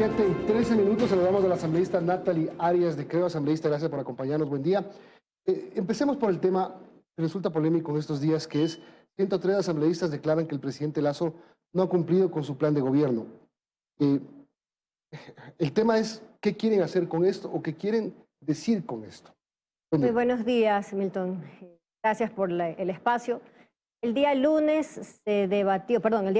7:13. Saludamos a la asambleísta Natalie Arias de Creo. Asambleísta, gracias por acompañarnos. Buen día. Empecemos por el tema que resulta polémico en estos días, que es 103 asambleístas declaran que el presidente Lasso no ha cumplido con su plan de gobierno. El tema es, ¿qué quieren hacer con esto o qué quieren decir con esto? Muy buenos días, Milton. Gracias por el espacio. El día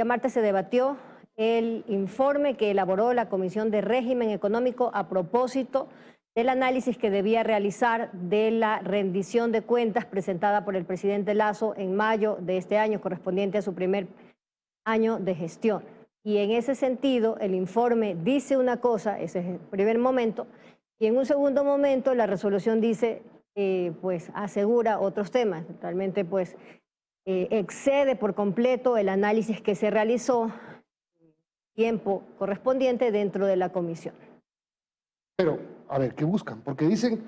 martes se debatió el informe que elaboró la Comisión de Régimen Económico a propósito del análisis que debía realizar de la rendición de cuentas presentada por el presidente Lasso en mayo de este año, correspondiente a su primer año de gestión. Y en ese sentido, el informe dice una cosa, ese es el primer momento, y en un segundo momento la resolución dice, pues asegura otros temas. Realmente, pues, excede por completo el análisis que se realizó, tiempo correspondiente dentro de la comisión. Pero, a ver, ¿qué buscan? Porque dicen,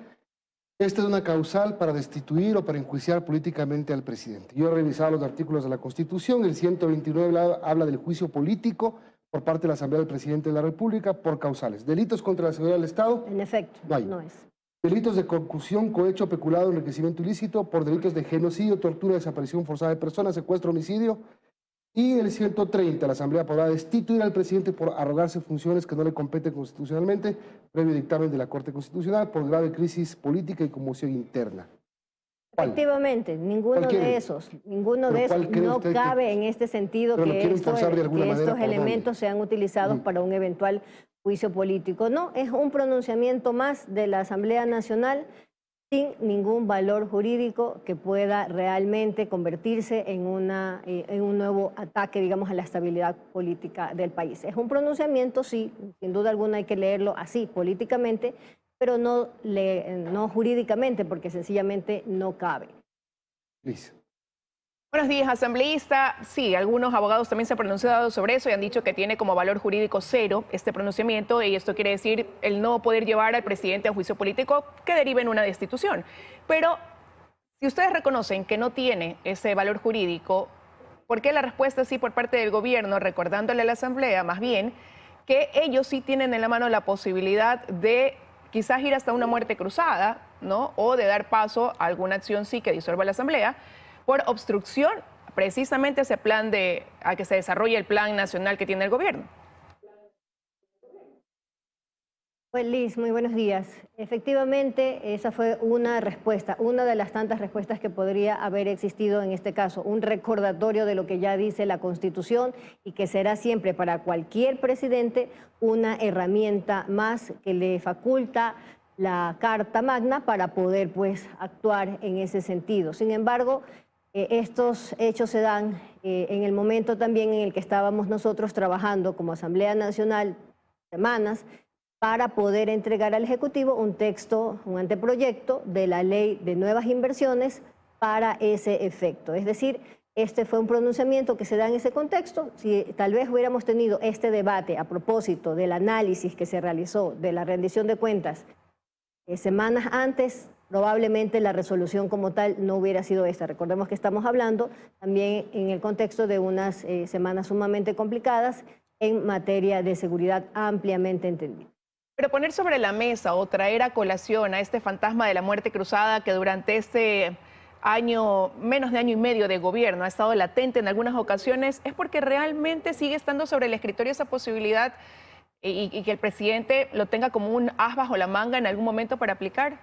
esta es una causal para destituir o para enjuiciar políticamente al presidente. Yo he revisado los artículos de la Constitución, el 129 habla del juicio político por parte de la Asamblea del Presidente de la República por causales. Delitos contra la seguridad del Estado. En efecto, no es. Delitos de concusión, cohecho, peculado, enriquecimiento ilícito, por delitos de genocidio, tortura, desaparición forzada de personas, secuestro, homicidio. Y el 130, la Asamblea podrá destituir al presidente por arrogarse funciones que no le competen constitucionalmente, previo dictamen de la Corte Constitucional, por grave crisis política y conmoción interna. ¿Cuál? Efectivamente, ninguno de esos no cabe en este sentido, que estos elementos sean utilizados para un eventual juicio político. No, es un pronunciamiento más de la Asamblea Nacional sin ningún valor jurídico que pueda realmente convertirse en un nuevo ataque, digamos, a la estabilidad política del país. Es un pronunciamiento, sí, sin duda alguna hay que leerlo así, políticamente, pero no jurídicamente, porque sencillamente no cabe. Liz. Buenos días, asambleísta. Sí, algunos abogados también se han pronunciado sobre eso y han dicho que tiene como valor jurídico cero este pronunciamiento, y esto quiere decir el no poder llevar al presidente a juicio político que derive en una destitución. Pero si ustedes reconocen que no tiene ese valor jurídico, ¿por qué la respuesta sí por parte del gobierno, recordándole a la asamblea más bien que ellos sí tienen en la mano la posibilidad de quizás ir hasta una muerte cruzada, ¿no? O de dar paso a alguna acción sí que disuelva la asamblea por obstrucción precisamente a ese plan a que se desarrolle el plan nacional que tiene el gobierno? Pues Liz, muy buenos días. Efectivamente, esa fue una respuesta, una de las tantas respuestas que podría haber existido en este caso, un recordatorio de lo que ya dice la Constitución y que será siempre para cualquier presidente una herramienta más que le faculta la Carta Magna para poder, pues, actuar en ese sentido. Sin embargo, estos hechos se dan en el momento también en el que estábamos nosotros trabajando como Asamblea Nacional semanas para poder entregar al Ejecutivo un texto, un anteproyecto de la ley de nuevas inversiones para ese efecto. Es decir, este fue un pronunciamiento que se da en ese contexto. Si tal vez hubiéramos tenido este debate a propósito del análisis que se realizó de la rendición de cuentas semanas antes, probablemente la resolución como tal no hubiera sido esta. Recordemos que estamos hablando también en el contexto de unas semanas sumamente complicadas en materia de seguridad ampliamente entendida. Pero poner sobre la mesa o traer a colación a este fantasma de la muerte cruzada que durante este año, menos de año y medio de gobierno, ha estado latente en algunas ocasiones, es porque realmente sigue estando sobre el escritorio esa posibilidad y que el presidente lo tenga como un as bajo la manga en algún momento para aplicar.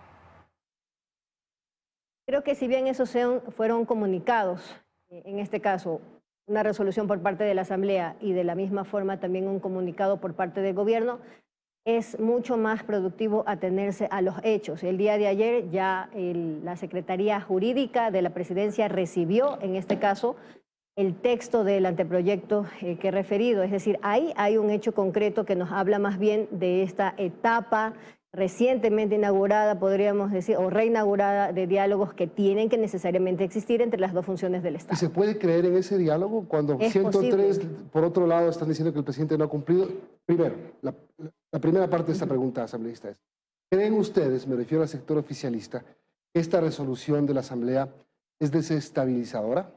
Creo que si bien esos fueron comunicados, en este caso una resolución por parte de la Asamblea y de la misma forma también un comunicado por parte del gobierno, es mucho más productivo atenerse a los hechos. El día de ayer ya la Secretaría Jurídica de la Presidencia recibió, en este caso, el texto del anteproyecto que he referido. Es decir, ahí hay un hecho concreto que nos habla más bien de esta etapa recientemente inaugurada, podríamos decir, o reinaugurada, de diálogos que tienen que necesariamente existir entre las dos funciones del Estado. ¿Y se puede creer en ese diálogo cuando 103, por otro lado, están diciendo que el presidente no ha cumplido? Primero, la primera parte de esta pregunta, asambleísta, es: ¿creen ustedes, me refiero al sector oficialista, que esta resolución de la Asamblea es desestabilizadora?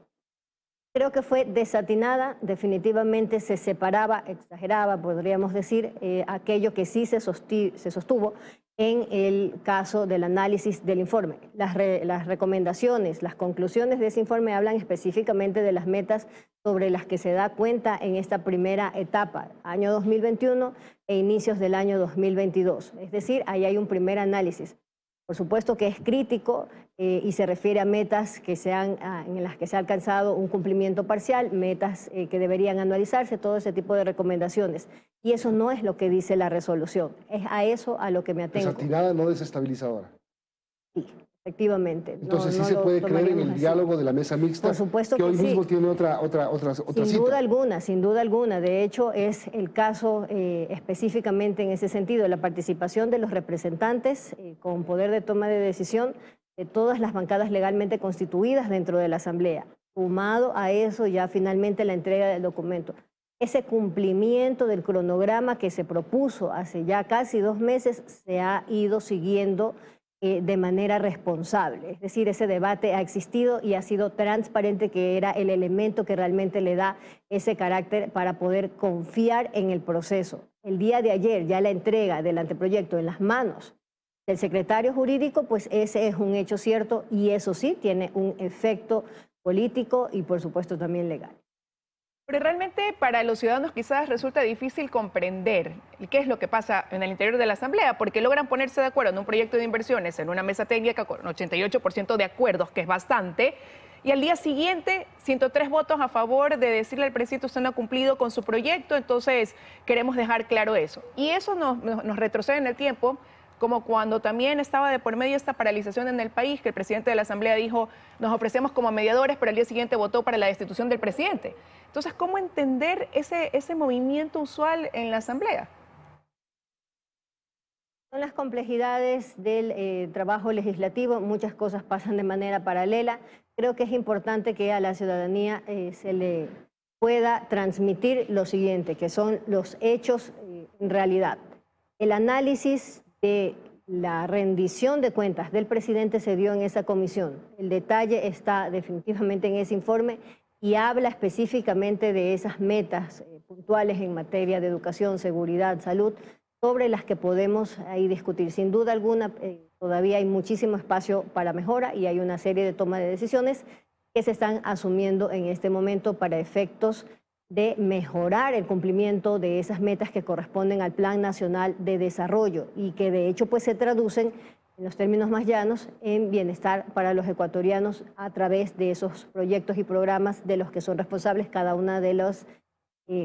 Creo que fue desatinada, definitivamente se separaba, exageraba, podríamos decir, aquello que sí se sostuvo en el caso del análisis del informe. Las recomendaciones, las conclusiones de ese informe hablan específicamente de las metas sobre las que se da cuenta en esta primera etapa, año 2021 e inicios del año 2022. Es decir, ahí hay un primer análisis. Por supuesto que es crítico y se refiere a metas en las que se ha alcanzado un cumplimiento parcial, metas que deberían anualizarse, todo ese tipo de recomendaciones. Y eso no es lo que dice la resolución, es a eso a lo que me atengo. Desatinada, no desestabilizadora. Sí, efectivamente. Entonces sí se puede creer en el diálogo de la mesa mixta, por supuesto que hoy sí. mismo tiene otra Sin cita. duda alguna, sin duda alguna. De hecho, es el caso específicamente en ese sentido, la participación de los representantes con poder de toma de decisión de todas las bancadas legalmente constituidas dentro de la Asamblea. Sumado a eso ya finalmente la entrega del documento. Ese cumplimiento del cronograma que se propuso hace ya casi 2 meses se ha ido siguiendo de manera responsable. Es decir, ese debate ha existido y ha sido transparente, que era el elemento que realmente le da ese carácter para poder confiar en el proceso. El día de ayer, ya la entrega del anteproyecto en las manos del secretario jurídico, pues ese es un hecho cierto y eso sí tiene un efecto político y por supuesto también legal. Pero realmente para los ciudadanos quizás resulta difícil comprender qué es lo que pasa en el interior de la Asamblea, porque logran ponerse de acuerdo en un proyecto de inversiones, en una mesa técnica con 88% de acuerdos, que es bastante, y al día siguiente 103 votos a favor de decirle al presidente usted no ha cumplido con su proyecto, entonces queremos dejar claro eso. Y eso nos retrocede en el tiempo, como cuando también estaba de por medio esta paralización en el país, que el presidente de la Asamblea dijo, nos ofrecemos como mediadores, pero al día siguiente votó para la destitución del presidente. Entonces, ¿cómo entender ese movimiento usual en la Asamblea? Son las complejidades del trabajo legislativo, muchas cosas pasan de manera paralela. Creo que es importante que a la ciudadanía se le pueda transmitir lo siguiente, que son los hechos en realidad. El análisis de la rendición de cuentas del presidente se dio en esa comisión. El detalle está definitivamente en ese informe y habla específicamente de esas metas puntuales en materia de educación, seguridad, salud, sobre las que podemos ahí discutir. Sin duda alguna, todavía hay muchísimo espacio para mejora y hay una serie de toma de decisiones que se están asumiendo en este momento para efectos de mejorar el cumplimiento de esas metas que corresponden al Plan Nacional de Desarrollo y que de hecho pues se traducen, en los términos más llanos, en bienestar para los ecuatorianos a través de esos proyectos y programas de los que son responsables cada una de las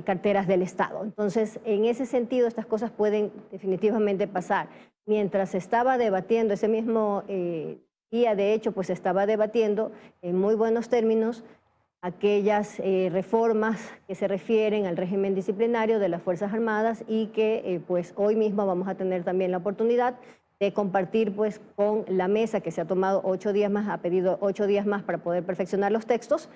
carteras del Estado. Entonces, en ese sentido, estas cosas pueden definitivamente pasar. Mientras se estaba debatiendo, ese mismo día, de hecho, pues se estaba debatiendo en muy buenos términos aquellas reformas que se refieren al régimen disciplinario de las Fuerzas Armadas y que pues hoy mismo vamos a tener también la oportunidad de compartir pues con la mesa, que se ha tomado 8 días más, ha pedido 8 días más para poder perfeccionar los textos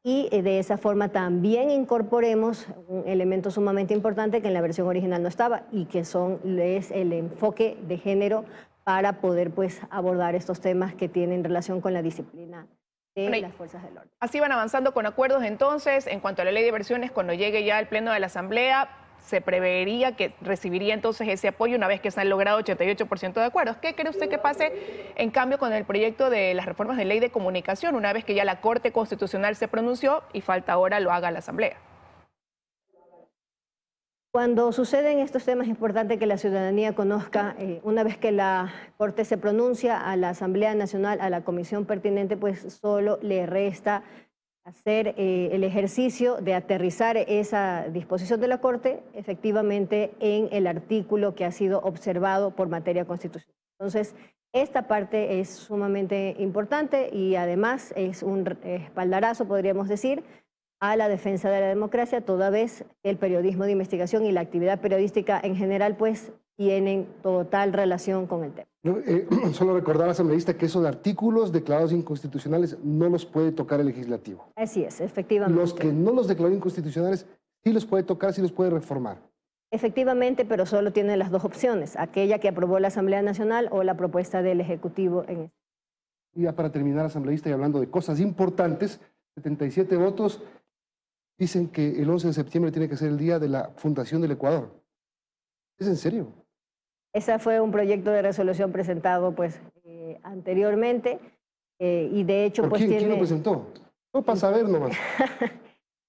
y de esa forma también incorporemos un elemento sumamente importante que en la versión original no estaba y que es el enfoque de género para poder pues abordar estos temas que tienen relación con la disciplina de las fuerzas del orden. Así van avanzando con acuerdos entonces. En cuanto a la ley de versiones, cuando llegue ya al pleno de la Asamblea, se prevería que recibiría entonces ese apoyo una vez que se han logrado 88% de acuerdos. ¿Qué cree usted que pase en cambio con el proyecto de las reformas de ley de comunicación, una vez que ya la Corte Constitucional se pronunció y falta ahora lo haga la Asamblea? Cuando suceden estos temas es importante que la ciudadanía conozca, una vez que la Corte se pronuncia a la Asamblea Nacional, a la comisión pertinente, pues solo le resta hacer el ejercicio de aterrizar esa disposición de la Corte efectivamente en el artículo que ha sido observado por materia constitucional. Entonces, esta parte es sumamente importante y además es un espaldarazo, podríamos decir, a la defensa de la democracia, toda vez el periodismo de investigación y la actividad periodística en general pues tienen total relación con el tema. Solo recordar al asambleísta que esos artículos declarados inconstitucionales no los puede tocar el legislativo. Así es, efectivamente. Los que no los declaró inconstitucionales sí los puede tocar, sí los puede reformar. Efectivamente, pero solo tiene las dos opciones, aquella que aprobó la Asamblea Nacional o la propuesta del Ejecutivo en este. Y ya para terminar, asambleísta, y hablando de cosas importantes, 77 votos dicen que el 11 de septiembre tiene que ser el día de la fundación del Ecuador. ¿Es en serio? Ese fue un proyecto de resolución presentado pues anteriormente y de hecho ¿Por pues quién lo presentó? No, para saber nomás.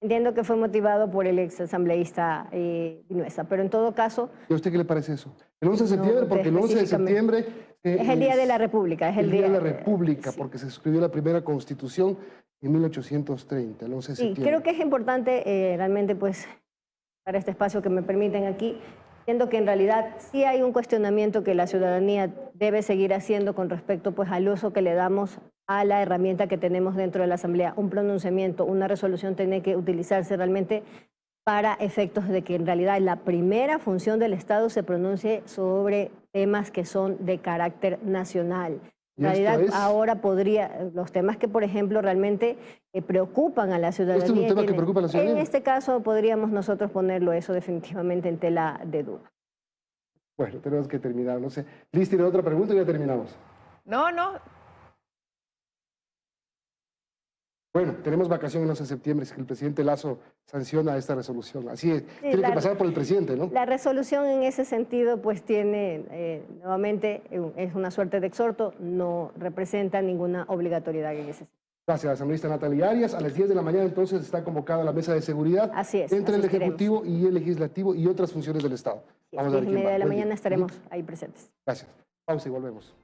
Entiendo que fue motivado por el ex asambleísta Vinuesa, pero en todo caso... ¿Y a usted qué le parece eso? El 11 de septiembre, porque el 11 de septiembre... es el Día de la República. Es el Día de la República, sí. porque se suscribió la primera Constitución en 1830, el 11 de septiembre. Sí, creo que es importante realmente, pues, para este espacio que me permiten aquí, siendo que en realidad sí hay un cuestionamiento que la ciudadanía debe seguir haciendo con respecto pues, al uso que le damos a la herramienta que tenemos dentro de la Asamblea. Un pronunciamiento, una resolución tiene que utilizarse realmente para efectos de que en realidad la primera función del Estado se pronuncie sobre temas que son de carácter nacional. En realidad ahora los temas que por ejemplo realmente preocupan a la ciudadanía. ¿Este es un tema que preocupa a la ciudadanía? En este caso podríamos nosotros ponerlo eso definitivamente en tela de duda. Bueno, tenemos que terminar, no sé. Liz, ¿tiene otra pregunta y ya terminamos? No. Bueno, tenemos vacación el 11 de septiembre, es que el presidente Lasso sanciona esta resolución. Así es, sí, tiene que pasar por el presidente, ¿no? La resolución en ese sentido, pues tiene, nuevamente, es una suerte de exhorto, no representa ninguna obligatoriedad en ese sentido. Gracias, asambleísta Natalia Arias. A las 10 de la mañana entonces está convocada la mesa de seguridad. Así es, entre el Ejecutivo y el Legislativo y otras funciones del Estado. Vamos a ver 10:30 de la mañana estaremos ahí presentes. Gracias. Pausa y volvemos.